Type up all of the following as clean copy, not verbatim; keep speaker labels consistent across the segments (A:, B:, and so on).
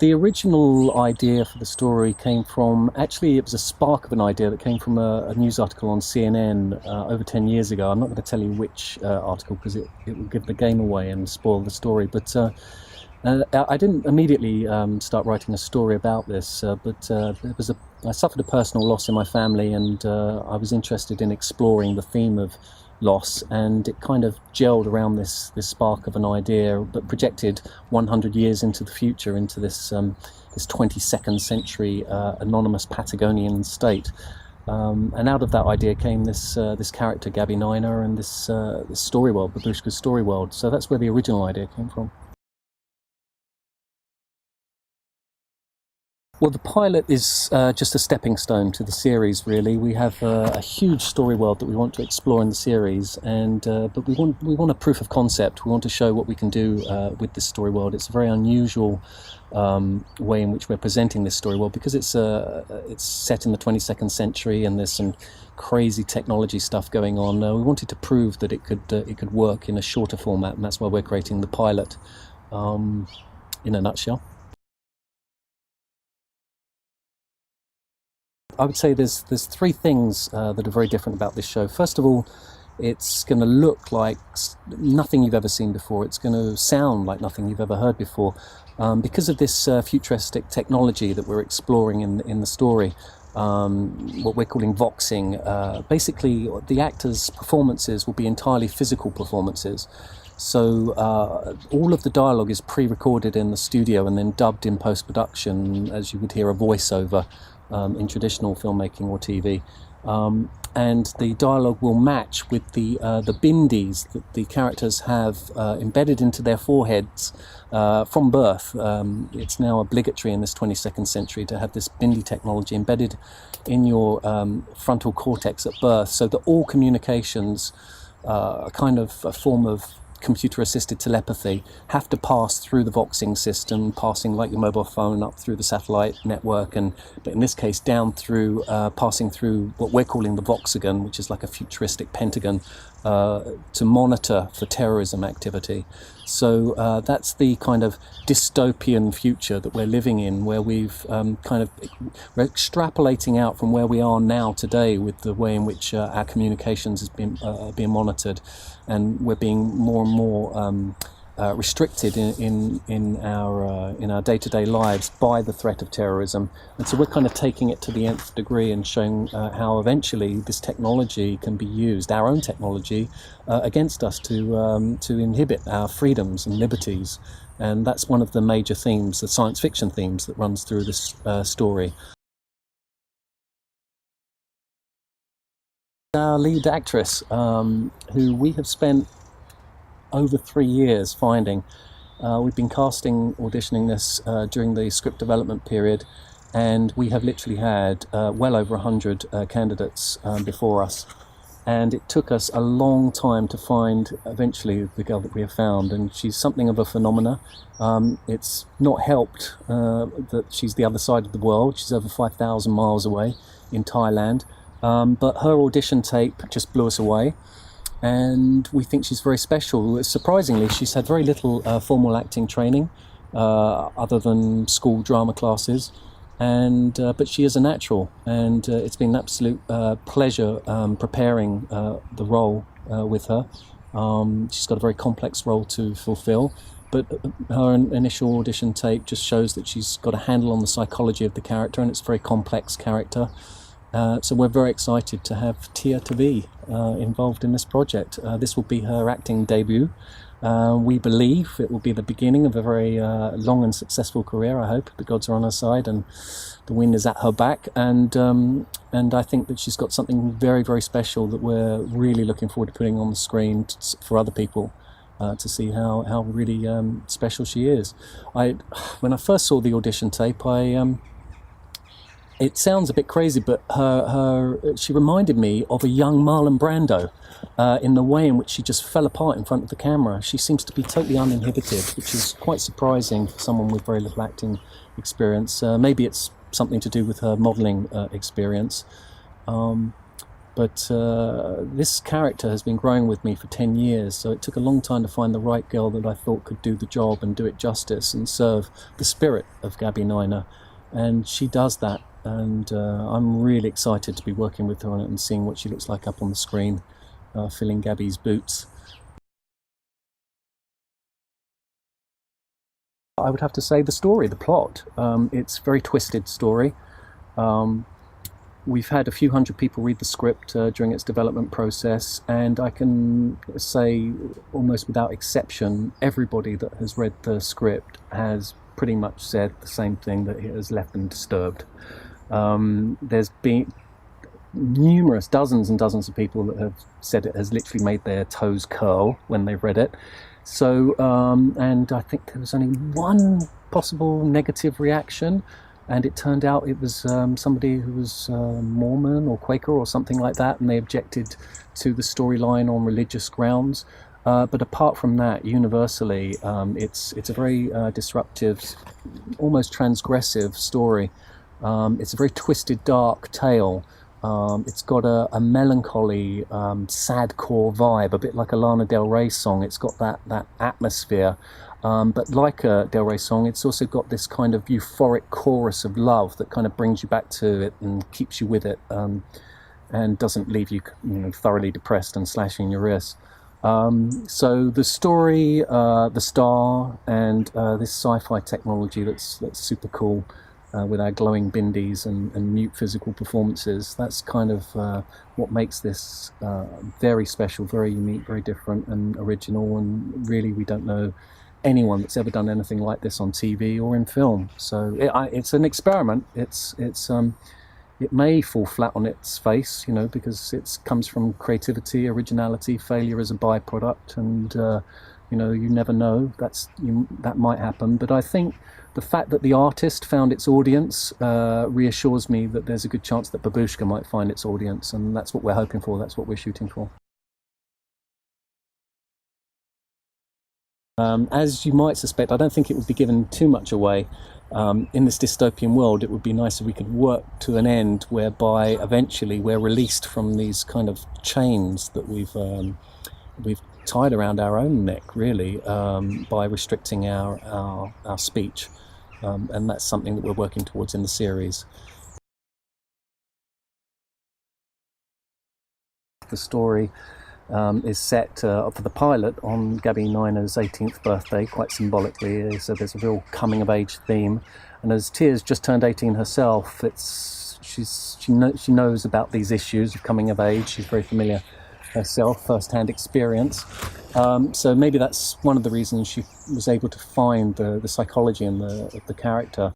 A: The original idea for the story came from, actually it was a spark of an idea that came from a news article on CNN over 10 years ago. I'm not going to tell you which article because it would give the game away and spoil the story, but I didn't immediately start writing a story about this, but I suffered a personal loss in my family, and I was interested in exploring the theme of loss, and it kind of gelled around this spark of an idea, but projected 100 years into the future, into this 22nd century anonymous Patagonian state. And out of that idea came this character, Gabby Niner, and this story world, Babushka's story world. So that's where the original idea came from. Well, the pilot is just a stepping stone to the series, really. We have a huge story world that we want to explore in the series, and but we want a proof of concept. We want to show what we can do with this story world. It's a very unusual way in which we're presenting this story world, because it's set in the 22nd century, and there's some crazy technology stuff going on. We wanted to prove that it could work in a shorter format, and that's why we're creating the pilot. In a nutshell. I would say there's three things that are very different about this show. First of all, it's going to look like nothing you've ever seen before. It's going to sound like nothing you've ever heard before, because of this futuristic technology that we're exploring in the story. What we're calling voxing. Basically, the actors' performances will be entirely physical performances. So all of the dialogue is pre-recorded in the studio and then dubbed in post-production, as you would hear a voiceover in traditional filmmaking or TV. And the dialogue will match with the bindis that the characters have embedded into their foreheads from birth. It's now obligatory in this 22nd century to have this bindi technology embedded in your frontal cortex at birth, so that all communications, kind of a form of computer-assisted telepathy, have to pass through the voxing system, passing like your mobile phone up through the satellite network, but in this case down through, passing through what we're calling the voxagon, which is like a futuristic pentagon, to monitor for terrorism activity. So that's the kind of dystopian future that we're living in, where we're extrapolating out from where we are now today with the way in which our communications is being monitored, and we're being more and more restricted in our day-to-day lives by the threat of terrorism. And so we're kind of taking it to the nth degree and showing how eventually this technology can be used, our own technology, against us to inhibit our freedoms and liberties. And that's one of the major themes, the science fiction themes, that runs through this story. Our lead actress, who we have spent over 3 years finding. We've been auditioning this during the script development period, and we have literally had well over 100 candidates before us. And it took us a long time to find eventually the girl that we have found, and she's something of a phenomena. It's not helped that she's the other side of the world. She's over 5,000 miles away in Thailand, but her audition tape just blew us away. And we think she's very special. Surprisingly, she's had very little formal acting training, other than school drama classes, but she is a natural, and it's been an absolute pleasure preparing the role with her. She's got a very complex role to fulfill, but her initial audition tape just shows that she's got a handle on the psychology of the character, and it's a very complex character. So we're very excited to have Tia Tavi involved in this project. This will be her acting debut. We believe it will be the beginning of a very long and successful career. I hope the gods are on her side and the wind is at her back. And I think that she's got something very, very special that we're really looking forward to putting on the screen for other people to see how really special she is. When I first saw the audition tape, it sounds a bit crazy, but she reminded me of a young Marlon Brando in the way in which she just fell apart in front of the camera. She seems to be totally uninhibited, which is quite surprising for someone with very little acting experience. Maybe it's something to do with her modelling experience. But But this character has been growing with me for 10 years, so it took a long time to find the right girl that I thought could do the job and do it justice and serve the spirit of Gabby Niner. And she does that, and I'm really excited to be working with her on it and seeing what she looks like up on the screen, filling Gabby's boots. I would have to say the story, the plot. It's a very twisted story. We've had a few hundred people read the script during its development process, and I can say almost without exception, everybody that has read the script has pretty much said the same thing, that it has left them disturbed. There's been numerous, dozens and dozens of people that have said it has literally made their toes curl when they've read it. So, and I think there was only one possible negative reaction, and it turned out it was somebody who was Mormon or Quaker or something like that, and they objected to the storyline on religious grounds. But apart from that, universally, it's a very disruptive, almost transgressive story. It's a very twisted, dark tale. It's got a melancholy, sad core vibe, a bit like a Lana Del Rey song. It's got that atmosphere. But like a Del Rey song, it's also got this kind of euphoric chorus of love that kind of brings you back to it and keeps you with it, and doesn't leave you, thoroughly depressed and slashing your wrists. So the story, the star, and this sci-fi technology that's super cool, with our glowing bindies and mute physical performances, that's kind of what makes this very special, very unique, very different and original, and really we don't know anyone that's ever done anything like this on TV or in film. So it's an experiment. It may fall flat on its face, because it comes from creativity, originality, failure as a byproduct, and you never know. That might happen. But I think the fact that the artist found its audience reassures me that there's a good chance that Babushka might find its audience, and that's what we're hoping for. That's what we're shooting for. As you might suspect, I don't think it would be given too much away. In this dystopian world, it would be nice if we could work to an end whereby eventually we're released from these kind of chains that we've tied around our own neck, really, by restricting our speech, and that's something that we're working towards in the series. The story is set for the pilot on Gabby Niner's 18th birthday, quite symbolically. So there's a real coming of age theme, and as Tia's just turned 18 herself, she knows about these issues of coming of age. She's very familiar herself, first-hand experience. So maybe that's one of the reasons she was able to find the psychology in the character.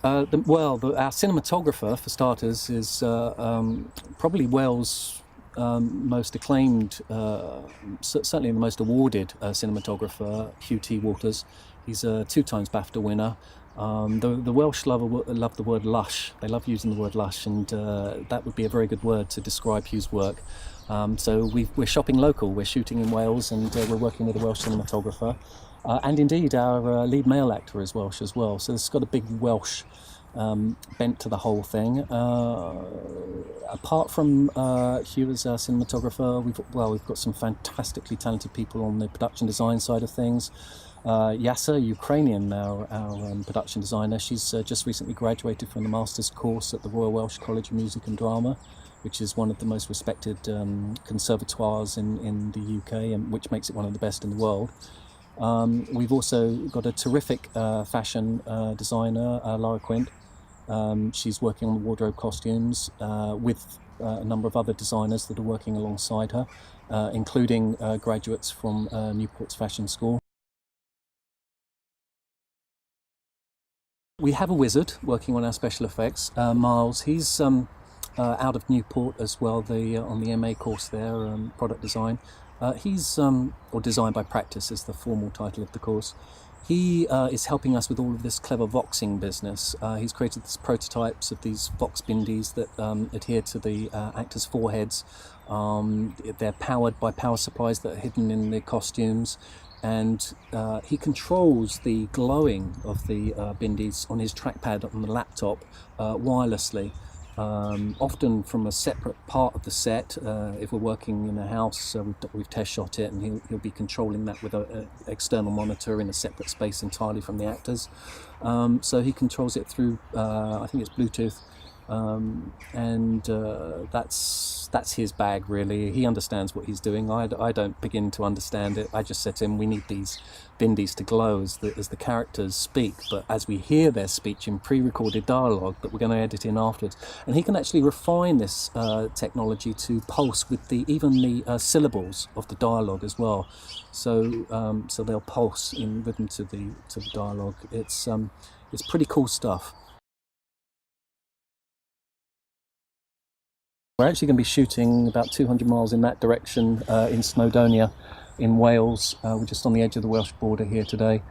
A: Our cinematographer, for starters, is probably Wales' most acclaimed, certainly the most awarded cinematographer, Hugh T. Waters. He's a 2 times BAFTA winner. The Welsh love the word lush. They love using the word lush, and that would be a very good word to describe Hugh's work. So we're shopping local. We're shooting in Wales, and we're working with a Welsh cinematographer. And indeed, our lead male actor is Welsh as well. So it's got a big Welsh bent to the whole thing. Apart from Hugh as our cinematographer, we've got some fantastically talented people on the production design side of things. Yasa, Ukrainian, our production designer, she's just recently graduated from the master's course at the Royal Welsh College of Music and Drama, which is one of the most respected conservatoires in the UK, and which makes it one of the best in the world. We've also got a terrific fashion designer, Lara Quint. She's working on the wardrobe costumes with a number of other designers that are working alongside her, including graduates from Newport's Fashion School. We have a wizard working on our special effects, Miles. He's out of Newport as well, on the MA course there, product design. He's, or Design by Practice is the formal title of the course. He is helping us with all of this clever voxing business. He's created these prototypes of these vox bindies that adhere to the actors' foreheads. They're powered by power supplies that are hidden in the costumes. and he controls the glowing of the bindis on his trackpad on the laptop wirelessly, often from a separate part of the set. If we're working in a house, we've test shot it, and he'll be controlling that with an external monitor in a separate space entirely from the actors. So he controls it through, I think it's Bluetooth, and that's his bag really. He understands what he's doing. I don't begin to understand it. I just said to him, we need these bindis to glow as the characters speak, but as we hear their speech in pre-recorded dialogue that we're going to edit in afterwards. And he can actually refine this technology to pulse with even the syllables of the dialogue as well. So so they'll pulse in rhythm to the dialogue. It's pretty cool stuff. We're actually going to be shooting about 200 miles in that direction in Snowdonia in Wales. We're just on the edge of the Welsh border here today.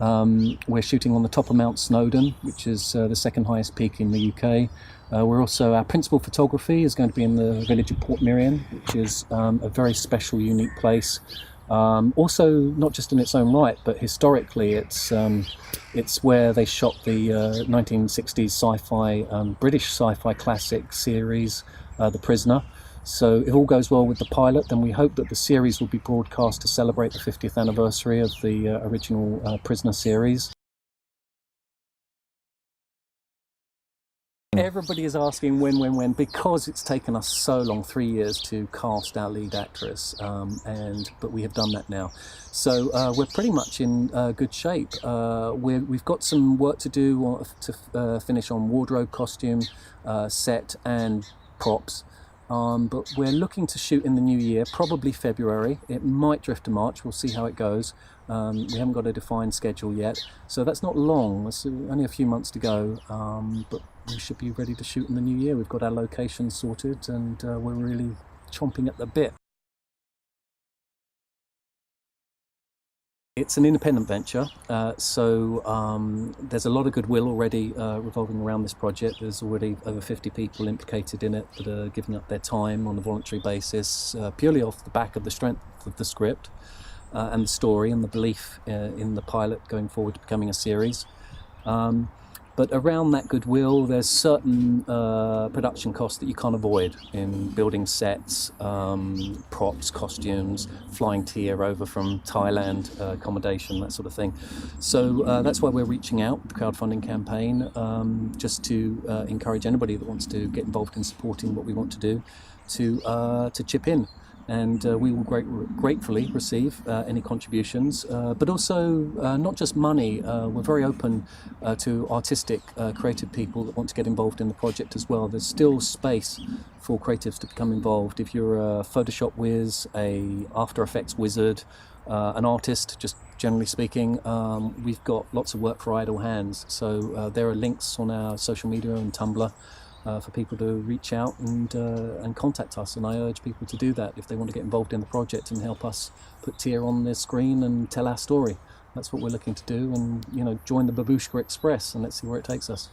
A: We're shooting on the top of Mount Snowdon, which is the second highest peak in the UK. Our principal photography is going to be in the village of Portmeirion, which is a very special, unique place. Also, not just in its own right, but historically, it's where they shot the 1960s sci-fi, British sci-fi classic series, The Prisoner. So if all goes well with the pilot, then we hope that the series will be broadcast to celebrate the 50th anniversary of the original Prisoner series. Everybody is asking when, because it's taken us so long, 3 years, to cast our lead actress, but we have done that now. So we're pretty much in good shape. We've got some work to do to finish on wardrobe, costume, set and props. But we're looking to shoot in the new year, probably February. It might drift to March, we'll see how it goes. We haven't got a defined schedule yet, so that's not long. It's only a few months to go, but we should be ready to shoot in the new year. We've got our location sorted, and we're really chomping at the bit. It's an independent venture, so there's a lot of goodwill already revolving around this project. There's already over 50 people implicated in it that are giving up their time on a voluntary basis, purely off the back of the strength of the script and the story and the belief in the pilot going forward to becoming a series. But around that goodwill, there's certain production costs that you can't avoid in building sets, props, costumes, flying tier over from Thailand, accommodation, that sort of thing. So that's why we're reaching out with the crowdfunding campaign, just to encourage anybody that wants to get involved in supporting what we want to do to chip in. And we will gratefully receive any contributions, but also not just money. We're very open to artistic, creative people that want to get involved in the project as well. There's still space for creatives to become involved. If you're a Photoshop whiz, a After Effects wizard, an artist, just generally speaking, we've got lots of work for idle hands. So there are links on our social media and Tumblr for people to reach out and contact us, and I urge people to do that if they want to get involved in the project and help us put Tia on the screen and tell our story. That's what we're looking to do, and join the Babushka Express, and let's see where it takes us.